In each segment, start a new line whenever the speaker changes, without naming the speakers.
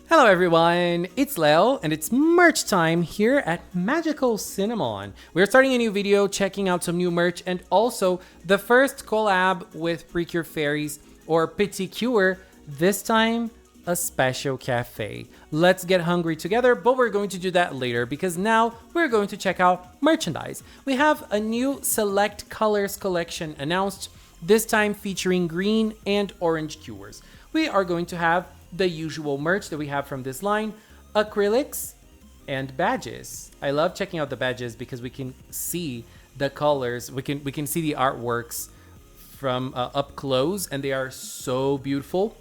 Hello everyone, it's Leo and it's merch time here at Magical Cinnamon. We're starting a new video, checking out some new merch and also the first collab with Precure Fairies or PetitCure, this time a special cafe. Let's get hungry together, but we're going to do that later because now we're going to check out merchandise. We have a new select colors collection announced, this time featuring green and orange cures. We are going to have the usual merch that we have from this line, acrylics and badges. I love checking out the badges because we can see the colors, we can see the artworks from up close and they are so beautiful.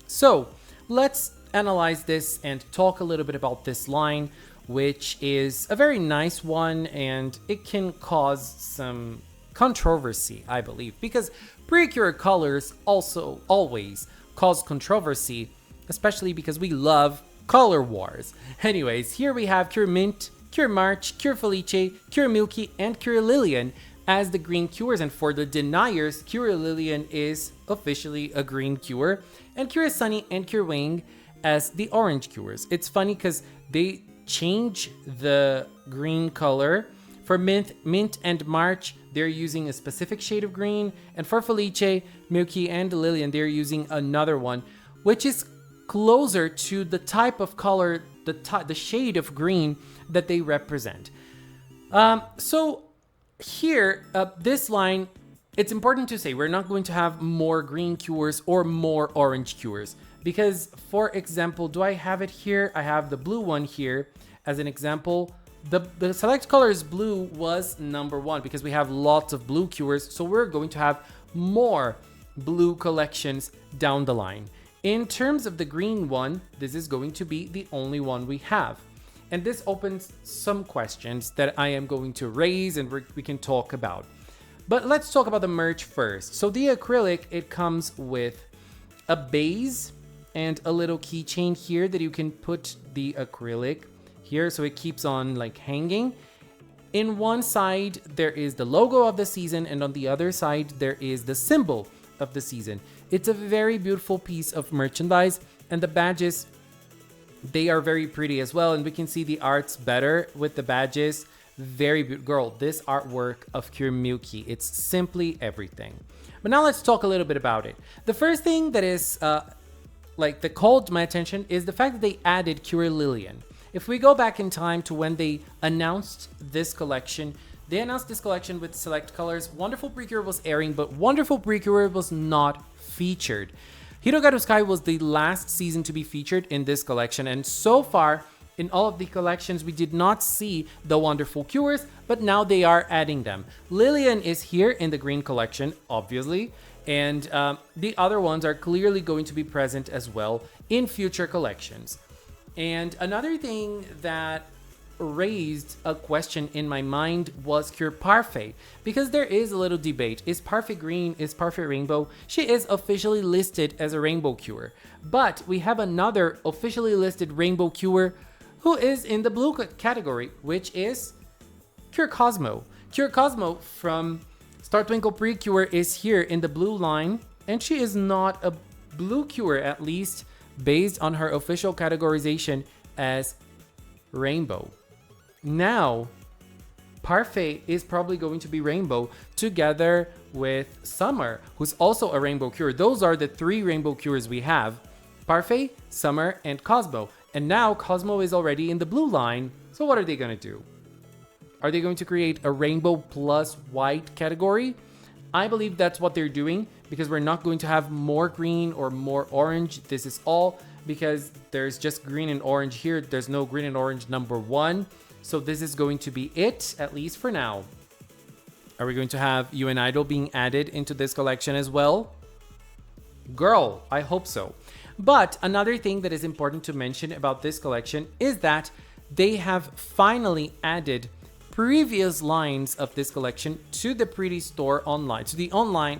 So let's analyze this and talk a little bit about this line, which is a very nice one and it can cause some controversy, I believe, because Precure colors also always cause controversy, especially because we love color wars. Anyways, here we have Cure Mint, Cure March, Cure Felice, Cure Milky, and Cure Lillian as the green cures, and for the deniers, Cure Lillian is officially a green cure, and Cure Sunny and Cure Wing as the orange cures. It's funny because they change the green color. For Mint and March, they're using a specific shade of green, and for Felice, Milky, and Lillian, they're using another one, which is closer to the type of color, the shade of green that they represent. So here, this line, it's important to say we're not going to have more green cures or more orange cures, because, for example, do I have it here? I have the blue one here as an example. The select colors blue was number one because we have lots of blue cures, so we're going to have more blue collections down the line. In terms of the green one, this is going to be the only one we have. And this opens some questions that I am going to raise and we can talk about. But let's talk about the merch first. So the acrylic, it comes with a base and a little keychain here that you can put the acrylic here, so it keeps on like hanging. In one side there is the logo of the season, and on the other side there is the symbol of the season. It's a very beautiful piece of merchandise, and the badges, they are very pretty as well, and we can see the arts better with the badges. Very beautiful. Girl, this artwork of Cure Milky, it's simply everything. But now let's talk a little bit about it. The first thing that is that called my attention is the fact that they added Cure Lillian. If we go back in time to when they announced this collection, they announced this collection with select colors. Wonderful Precure was airing, but Wonderful Precure was not featured. Hirogaru Sky was the last season to be featured in this collection, and so far in all of the collections we did not see the Wonderful Cures, but now they are adding them. Lillian is here in the green collection, obviously, and the other ones are clearly going to be present as well in future collections. And another thing that raised a question in my mind was Cure Parfait, because there is a little debate. Is Parfait green? Is Parfait rainbow? She is officially listed as a rainbow cure, but we have another officially listed rainbow cure who is in the blue category, which is Cure Cosmo. Cure Cosmo from Star Twinkle Precure is here in the blue line, and she is not a blue cure, at least based on her official categorization as rainbow. Now, Parfait is probably going to be rainbow together with Summer, who's also a rainbow cure. Those are the three rainbow cures we have: Parfait, Summer, and Cosmo. And now Cosmo is already in the blue line. So what are they going to do? Are they going to create a rainbow plus white category? I believe that's what they're doing, because we're not going to have more green or more orange. This is all because there's just green and orange here. There's no green and orange number one. So this is going to be it, at least for now. Are we going to have UN Idol being added into this collection as well? Girl, I hope so. But another thing that is important to mention about this collection is that they have finally added previous lines of this collection to the Pretty Store online,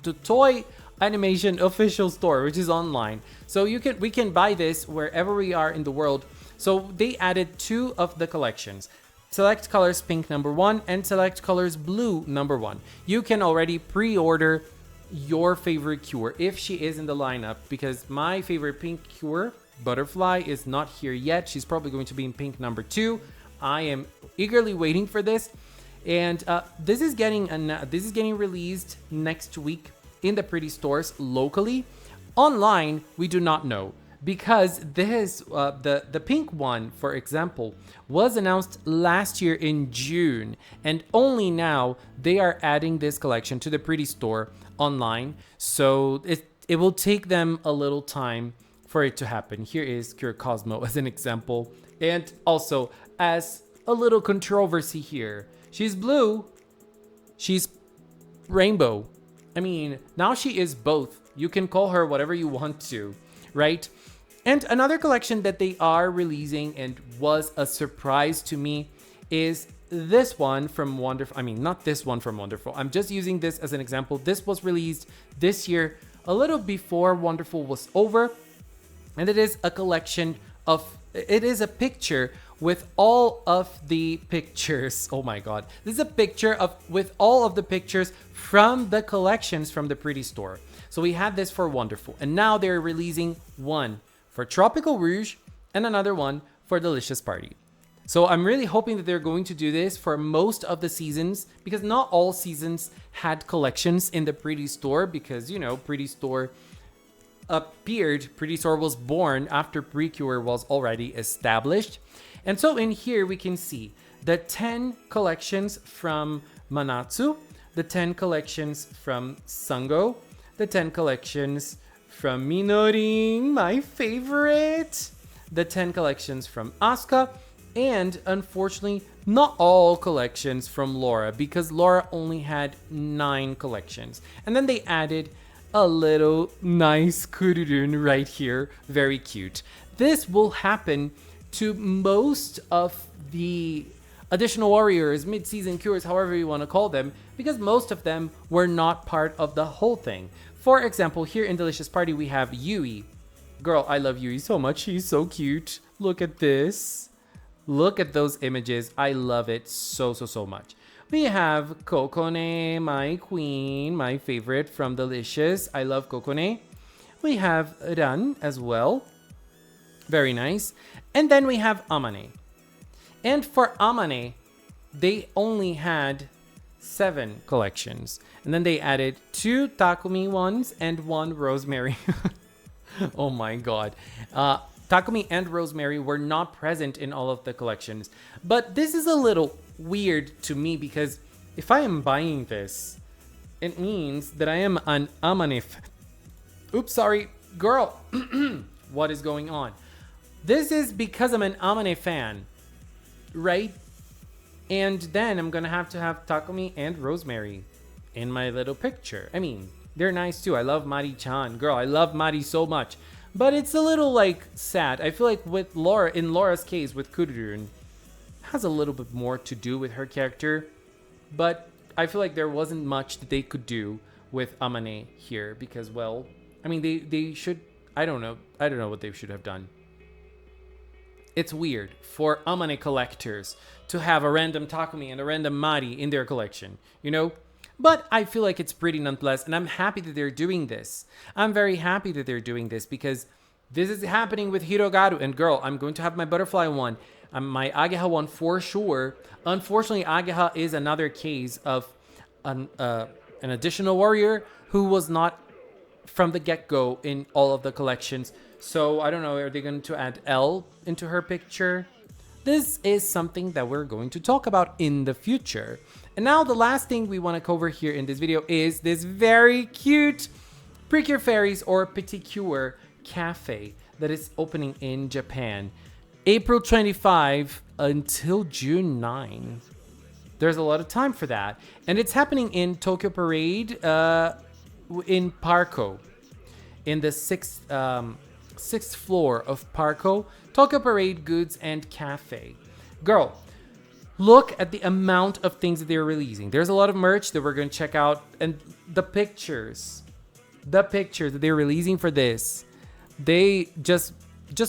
to Toy Animation official store, which is online. So we can buy this wherever we are in the world. So they added two of the collections: Select Colors Pink #1 and Select Colors Blue #1. You can already pre-order your favorite cure if she is in the lineup, because my favorite pink cure butterfly is not here yet. She's probably going to be in pink number 2. I am eagerly waiting for this. And this is getting released next week in the Pretty stores locally. Online, we do not know, because this the pink one, for example, was announced last year in June, and only now they are adding this collection to the Pretty store online. So it will take them a little time for it to happen. Here is Cure Cosmo as an example, and also as a little controversy here. She's blue, she's rainbow. I mean, now she is both. You can call her whatever you want to, right? And another collection that they are releasing and was a surprise to me is this one from Wonderful. I mean, not this one from Wonderful. I'm just using this as an example. This was released this year, a little before Wonderful was over. And it is a collection of, it is a picture with all of the pictures. Oh my God. This is a picture with all of the pictures from the collections from the Pretty store. So we had this for Wonderful, and now they're releasing one for Tropical Rouge and another one for Delicious Party. So I'm really hoping that they're going to do this for most of the seasons, because not all seasons had collections in the Pretty store, because, you know, Pretty store Pretty store was born after Precure was already established. And so in here we can see the 10 collections from Manatsu, the 10 collections from Sango, the 10 collections from Minoring, my favorite, the 10 collections from Asuka, and unfortunately not all collections from Laura, because Laura only had 9 collections. And then they added a little nice kururun right here, very cute. This will happen to most of the additional warriors, mid-season cures, however you want to call them, because most of them were not part of the whole thing. For example, here in Delicious Party, we have Yui. Girl, I love Yui so much. She's so cute. Look at this. Look at those images. I love it so much. We have Kokone, my queen, my favorite from Delicious. I love Kokone. We have Ran as well. Very nice. And then we have Amane. And for Amane, they only had 7 collections. And then they added 2 Takumi ones and 1 Rosemary. Oh my God. Takumi and Rosemary were not present in all of the collections. But this is a little weird to me, because if I am buying this, it means that I am an Amane Oops, sorry. Girl, what is going on? This is because I'm an Amane fan, right? And then I'm gonna have to have Takumi and Rosemary in my little picture. I mean, they're nice too. I love Mari-chan. Girl, I love Mari so much. But it's a little like sad. I feel like with Laura, in Laura's case with Kururun, has a little bit more to do with her character. But I feel like there wasn't much that they could do with Amane here, because, well, I mean, they should, I don't know what they should have done. It's weird for Amane collectors to have a random Takumi and a random Mari in their collection, you know? But I feel like it's pretty nonetheless, and I'm happy that they're doing this. I'm very happy that they're doing this, because this is happening with Hirogaru. And girl, I'm going to have my butterfly one, my Ageha one for sure. Unfortunately, Ageha is another case of an additional warrior who was not from the get-go in all of the collections. So I don't know, are they going to add L into her picture? This is something that we're going to talk about in the future. And now the last thing we want to cover here in this video is this very cute Precure Fairies or PetitCure Café that is opening in Japan. April 25 until June 9. There's a lot of time for that. And it's happening in Tokyo Parade in Parco. In the sixth floor of Parco, Tokyo Parade Goods and Cafe. Girl, look at the amount of things that they're releasing. There's a lot of merch that we're going to check out, and the pictures that they're releasing for this, they just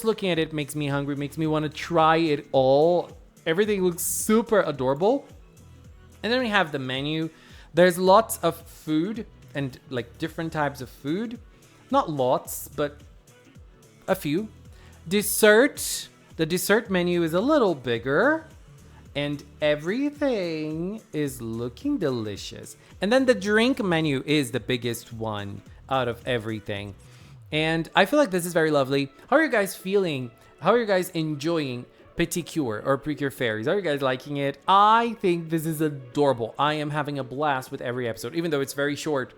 looking at it makes me hungry, makes me want to try it all. Everything looks super adorable. And then we have the menu. There's lots of food and like different types of food. Not lots, but a few. Dessert. The dessert menu is a little bigger. And everything is looking delicious. And then the drink menu is the biggest one out of everything. And I feel like this is very lovely. How are you guys feeling? How are you guys enjoying PetitCure or Precure Fairies? Are you guys liking it? I think this is adorable. I am having a blast with every episode, even though it's very short.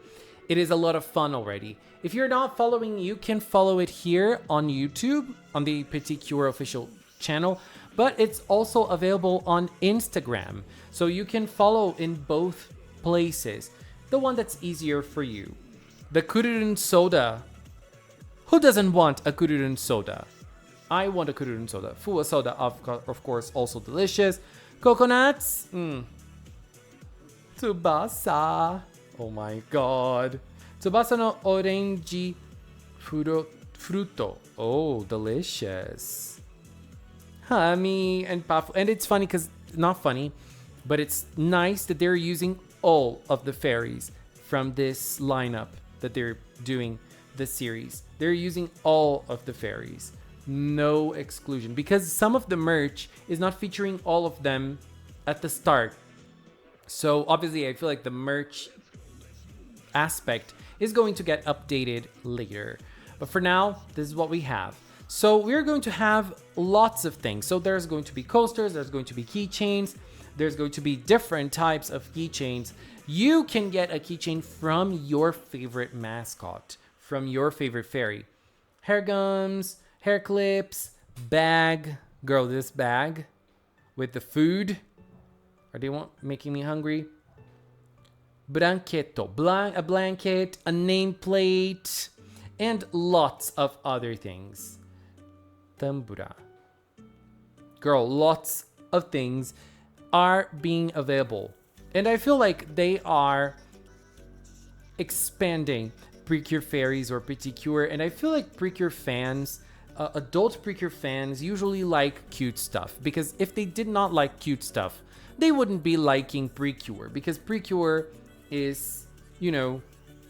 It is a lot of fun already. If you're not following, you can follow it here on YouTube, on the PetitCure official channel, but it's also available on Instagram. So you can follow in both places. The one that's easier for you. The kururun soda. Who doesn't want a kururun soda? I want a kururun soda. Fuwa soda, of course, also delicious. Coconuts. Tsubasa. Oh my god. Tsubasa no orange fruto. Oh, delicious. Hami and Pafu. And it's funny because, not funny, but it's nice that they're using all of the fairies from this lineup that they're doing this series. They're using all of the fairies. No exclusion. Because some of the merch is not featuring all of them at the start. So obviously I feel like the merch aspect is going to get updated later. But for now, this is what we have. So we're going to have lots of things. So there's going to be coasters, there's going to be keychains, there's going to be different types of keychains. You can get a keychain from your favorite mascot, from your favorite fairy. Hair gums, hair clips, bag. Girl, this bag with the food. Are they making me hungry? Branchetto, a blanket, a nameplate, and lots of other things. Tambura. Girl, lots of things are being available. And I feel like they are expanding Precure Fairies or PetitCure. And I feel like Precure fans, adult Precure fans usually like cute stuff. Because if they did not like cute stuff, they wouldn't be liking Precure. Because Precure is, you know,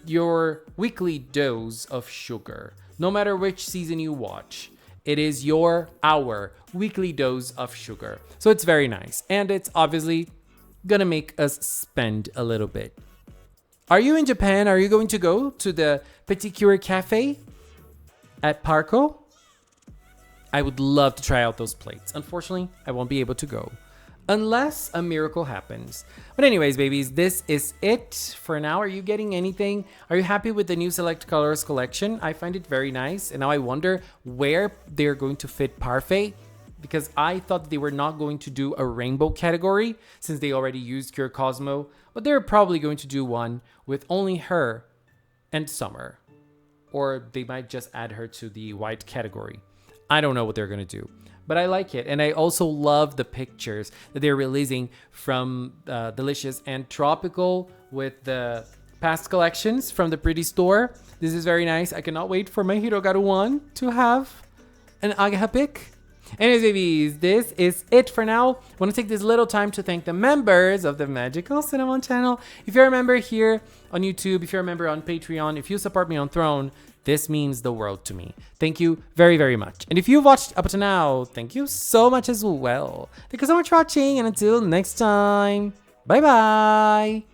your weekly dose of sugar. No matter which season you watch, it is our weekly dose of sugar. So it's very nice. And it's obviously gonna make us spend a little bit. Are you in Japan? Are you going to go to the PetitCure Café at Parco? I would love to try out those plates. Unfortunately, I won't be able to go. Unless a miracle happens. But anyways, babies, this is it for now. Are you getting anything? Are you happy with the new Select Colors collection? I find it very nice. And now I wonder where they're going to fit Parfait. Because I thought they were not going to do a rainbow category since they already used Cure Cosmo. But they're probably going to do one with only her and Summer. Or they might just add her to the white category. I don't know what they're going to do. But I like it. And I also love the pictures that they're releasing from Delicious and Tropical with the past collections from the Pretty Store. This is very nice. I cannot wait for my Hirogaru one to have an Agaha pick. Anyways, babies, this is it for now. I want to take this little time to thank the members of the Magical Cinnamon channel. If you're a member here on YouTube, if you're a member on Patreon, if you support me on Throne, this means the world to me. Thank you very, very much. And if you've watched up to now, thank you so much as well. Thank you so much for watching, and until next time, bye-bye.